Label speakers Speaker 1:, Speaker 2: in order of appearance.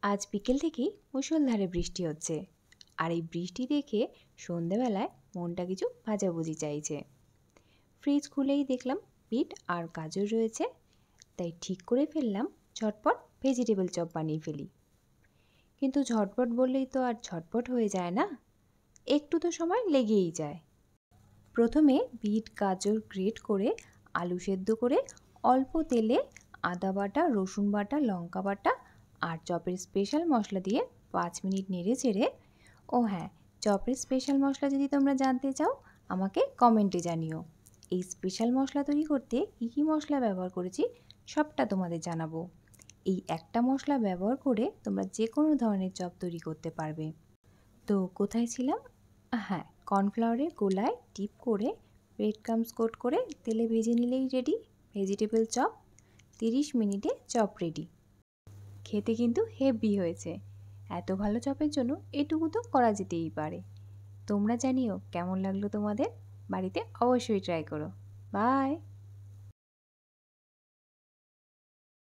Speaker 1: আজ বিকেল থেকেই মুষলধারে বৃষ্টি হচ্ছে। আর এই বৃষ্টি দেখে সন্ধেবেলায় মনটা কিছু ভাজাভুজি চাইছে। ফ্রিজ খুলেই দেখলাম বিট আর গাজর রয়েছে, তাই ঠিক করে ফেললাম ঝটপট ভেজিটেবল চপ বানিয়ে ফেলি। কিন্তু ঝটপট বললেই তো আর ঝটপট হয়ে যায় না, একটু তো সময় লেগেই যায়। প্রথমে বিট গাজর গ্রেট করে আলু সেদ্ধ করে অল্প তেলে আদা বাটা, রসুন বাটা, লঙ্কা বাটা আর চপের স্পেশাল মশলা দিয়ে 5 মিনিট নেড়ে চেড়ে। ও হ্যাঁ, চপের স্পেশাল মশলা যদি তোমরা জানতে চাও আমাকে কমেন্টে জানিও। এই স্পেশাল মশলা তৈরি করতে কী কী মশলা ব্যবহার করেছি সবটা তোমাদের জানাবো। এই একটা মশলা ব্যবহার করে তোমরা যে কোনো ধরনের চপ তৈরি করতে পারবে। তো কোথায় ছিলাম? হ্যাঁ, কর্নফ্লাওয়ারের গোলায় ডিপ করে ব্রেড ক্রাম্বস কোট করে তেলে ভেজে নিলেই রেডি ভেজিটেবল চপ। 30 মিনিটে চপ রেডি। খেতে কিন্তু হেভি হয়েছে। এত ভালো চপের জন্য এটুকু তো করা যেতেই পারে। তোমরা জানিও কেমন লাগলো তোমাদের। বাড়িতে অবশ্যই ট্রাই করো। বাই।